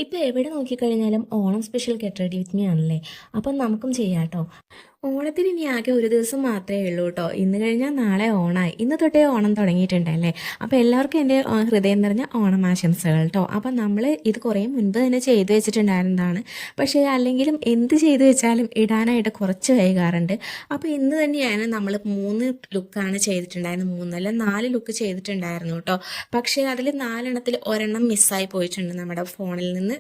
ഇപ്പോൾ എവിടെ നോക്കിക്കഴിഞ്ഞാലും Onam special get ready with me ആണല്ലേ. അപ്പം നമുക്കും ചെയ്യാം കേട്ടോ. ഓണത്തിന് ഇനി ആകെ ഒരു ദിവസം മാത്രമേ ഉള്ളൂ കേട്ടോ. ഇന്ന് കഴിഞ്ഞാൽ നാളെ ഓണമായി. ഇന്ന് തൊട്ടേ ഓണം തുടങ്ങിയിട്ടുണ്ടല്ലേ. അപ്പോൾ എല്ലാവർക്കും എൻ്റെ ഹൃദയം നിറഞ്ഞ ഓണം ആശംസകൾ കേട്ടോ. അപ്പം നമ്മൾ ഇത് കുറേ മുൻപ് തന്നെ ചെയ്തു വെച്ചിട്ടുണ്ടായിരുന്നതാണ്. പക്ഷേ അല്ലെങ്കിലും എന്ത് ചെയ്തു വെച്ചാലും ഇടാനായിട്ട് കുറച്ച് വൈകാറുണ്ട്. അപ്പോൾ ഇന്ന് തന്നെയാണ് നമ്മൾ 3 ലുക്കാണ് ചെയ്തിട്ടുണ്ടായിരുന്നത്. 3 അല്ല 4 ലുക്ക് ചെയ്തിട്ടുണ്ടായിരുന്നു കേട്ടോ. പക്ഷേ അതിൽ 4 ഒരെണ്ണം മിസ്സായി പോയിട്ടുണ്ട്. നമ്മുടെ ഫോണിൽ നിന്ന്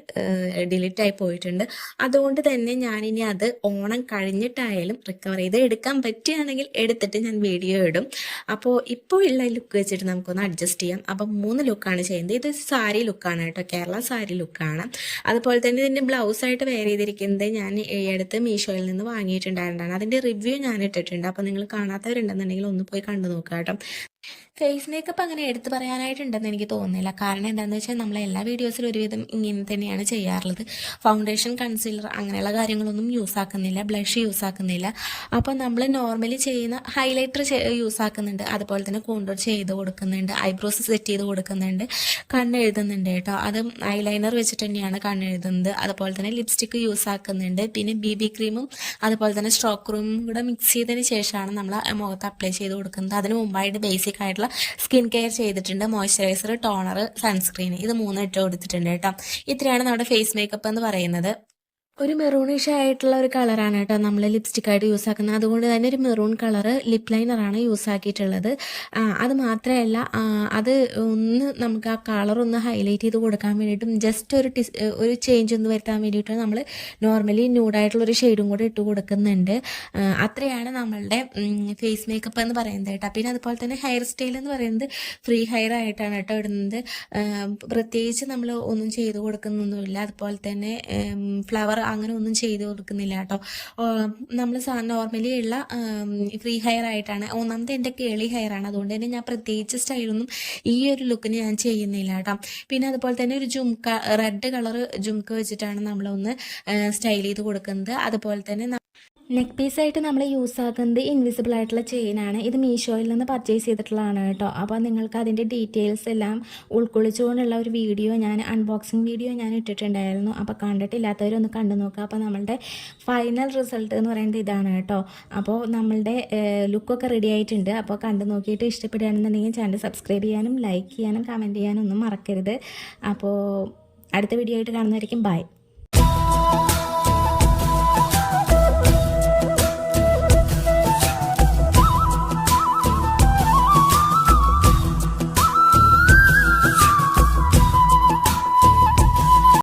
ഡിലീറ്റ് ആയി പോയിട്ടുണ്ട്. അതുകൊണ്ട് തന്നെ ഞാനിനി അത് ഓണം കഴിഞ്ഞിട്ടായാലും റിക്കവർ ചെയ്ത് എടുക്കാൻ പറ്റുകയാണെങ്കിൽ എടുത്തിട്ട് ഞാൻ വീഡിയോ ഇടും. അപ്പോൾ ഇപ്പോൾ ഉള്ള ലുക്ക് വെച്ചിട്ട് നമുക്കൊന്ന് അഡ്ജസ്റ്റ് ചെയ്യാം. അപ്പം 3 ലുക്കാണ് ചെയ്യുന്നത്. ഇത് സാരി ലുക്കാണ് കേട്ടോ, കേരള സാരി ലുക്കാണ്. അതുപോലെ തന്നെ ഇതിൻ്റെ ബ്ലൗസായിട്ട് വെയർ ചെയ്തിരിക്കുന്നത് ഞാൻ ഈ അടുത്ത് മീഷോയിൽ നിന്ന് വാങ്ങിയിട്ടുണ്ടായിരുന്നതാണ്. അതിൻ്റെ റിവ്യൂ ഞാൻ ഇട്ടിട്ടുണ്ട്. അപ്പോൾ നിങ്ങൾ കാണാത്തവരുണ്ടെന്നുണ്ടെങ്കിൽ ഒന്ന് പോയി കണ്ടു നോക്കുക കേട്ടോ. ഫേസ് മേക്കപ്പ് അങ്ങനെ എടുത്തു പറയാനായിട്ടുണ്ടെന്ന് എനിക്ക് തോന്നുന്നില്ല. കാരണം എന്താണെന്ന് വെച്ചാൽ നമ്മൾ എല്ലാ വീഡിയോസിലും ഒരുവിധം ഇങ്ങനെ തന്നെയാണ് ചെയ്യാറുള്ളത്. ഫൗണ്ടേഷൻ, കൺസീലർ അങ്ങനെയുള്ള കാര്യങ്ങളൊന്നും യൂസ് ആക്കുന്നില്ല, ബ്ലഷ് യൂസ് ആക്കുന്നില്ല. അപ്പോൾ നമ്മൾ നോർമലി ചെയ്യുന്ന ഹൈലൈറ്റർ യൂസ് ആക്കുന്നുണ്ട്, അതുപോലെ തന്നെ കോണ്ടൂർ ചെയ്ത് കൊടുക്കുന്നുണ്ട്, ഐബ്രോസ് സെറ്റ് ചെയ്ത് കൊടുക്കുന്നുണ്ട്, കണ്ണെഴുതുന്നുണ്ട് കേട്ടോ. അത് ഐലൈനർ വെച്ചിട്ട് തന്നെയാണ് കണ്ണെഴുതുന്നത്. അതുപോലെ തന്നെ ലിപ്സ്റ്റിക്ക് യൂസ് ആക്കുന്നുണ്ട്. പിന്നെ BB ക്രീമും അതുപോലെ തന്നെ സ്ട്രോക്ക് ക്രീമും കൂടെ മിക്സ് ചെയ്തതിന് ശേഷമാണ് നമ്മൾ മുഖത്ത് അപ്ലൈ ചെയ്ത് കൊടുക്കുന്നത്. അതിന് മുമ്പായിട്ട് ബേസിക് ആയിട്ടുള്ള സ്കിൻ കെയർ ചെയ്തിട്ടുണ്ട്. മോയ്സ്ചറൈസർ, ടോണർ, സൺസ്ക്രീൻ, ഇത് 3 ഇട്ട് കൊടുത്തിട്ടുണ്ട് കേട്ടോ. ഇത്രയാണ് നമ്മുടെ ഫേസ് മേക്കപ്പ് എന്ന് പറയുന്നത്. ഒരു മെറൂണിഷ് ആയിട്ടുള്ള ഒരു കളറാണ് കേട്ടോ നമ്മൾ ലിപ്സ്റ്റിക്കായിട്ട് യൂസ് ആക്കുന്നത്. അതുകൊണ്ട് തന്നെ ഒരു മെറൂൺ കളറ് ലിപ് ലൈനറാണ് യൂസ് ആക്കിയിട്ടുള്ളത്. അത് മാത്രമല്ല, അത് ഒന്ന് നമുക്ക് ആ കളറൊന്ന് ഹൈലൈറ്റ് ചെയ്ത് കൊടുക്കാൻ വേണ്ടിയിട്ടും ജസ്റ്റ് ഒരു ചേഞ്ച് ഒന്ന് വരുത്താൻ വേണ്ടിയിട്ട് നമ്മൾ നോർമലി ന്യൂഡായിട്ടുള്ളൊരു ഷെയ്ഡും കൂടെ ഇട്ട് കൊടുക്കുന്നുണ്ട്. അത്രയാണ് നമ്മളുടെ ഫേസ് മേക്കപ്പ് എന്ന് പറയുന്നത് കേട്ടോ. പിന്നെ അതുപോലെ തന്നെ ഹെയർ സ്റ്റൈൽ എന്ന് പറയുന്നത് ഫ്രീ ഹെയർ ആയിട്ടാണ് കേട്ടോ ഇടുന്നത്. പ്രത്യേകിച്ച് നമ്മൾ ഒന്നും ചെയ്ത് കൊടുക്കുന്നൊന്നുമില്ല. അതുപോലെ തന്നെ ഫ്ലവർ അങ്ങനെ ഒന്നും ചെയ്ത് കൊടുക്കുന്നില്ല കേട്ടോ. നമ്മൾ നോർമലി ഉള്ള ഫ്രീ ഹെയർ ആയിട്ടാണ്. ഒന്നാമത്തെ എൻ്റെ കേളി ഹെയറാണ്, അതുകൊണ്ട് തന്നെ ഞാൻ പ്രത്യേകിച്ച് സ്റ്റൈലൊന്നും ഈ ഒരു ലുക്കിന് ഞാൻ ചെയ്യുന്നില്ല കേട്ടോ. പിന്നെ അതുപോലെ തന്നെ ഒരു റെഡ് കളർ ജുംക്ക വെച്ചിട്ടാണ് നമ്മളൊന്ന് സ്റ്റൈൽ ചെയ്ത് കൊടുക്കുന്നത്. അതുപോലെ തന്നെ നെക്ക് പീസായിട്ട് നമ്മൾ യൂസ് ആക്കുന്നത് ഇൻവിസിബിൾ ആയിട്ടുള്ള ചെയിനാണ്. ഇത് മീഷോയിൽ നിന്ന് പർച്ചേസ് ചെയ്തിട്ടുള്ളതാണ് കേട്ടോ. അപ്പോൾ നിങ്ങൾക്ക് അതിൻ്റെ ഡീറ്റെയിൽസ് എല്ലാം ഉൾക്കൊള്ളിച്ചുകൊണ്ടുള്ള ഒരു വീഡിയോ, അൺബോക്സിങ് വീഡിയോ ഞാൻ ഇട്ടിട്ടുണ്ടായിരുന്നു. അപ്പോൾ കണ്ടിട്ടില്ലാത്തവരൊന്ന് കണ്ടു നോക്കുക. അപ്പോൾ നമ്മളുടെ ഫൈനൽ റിസൾട്ട് എന്ന് പറയുന്നത് ഇതാണ് കേട്ടോ. അപ്പോൾ നമ്മളുടെ ലുക്കൊക്കെ റെഡി ആയിട്ടുണ്ട്. അപ്പോൾ കണ്ടു നോക്കിയിട്ട് ഇഷ്ടപ്പെടുകയാണെന്നുണ്ടെങ്കിൽ ചാനൽ സബ്സ്ക്രൈബ് ചെയ്യാനും ലൈക്ക് ചെയ്യാനും കമൻറ്റ് ചെയ്യാനും ഒന്നും മറക്കരുത്. അപ്പോൾ അടുത്ത വീഡിയോ ആയിട്ട് കാണുന്നതായിരിക്കും. ബൈ.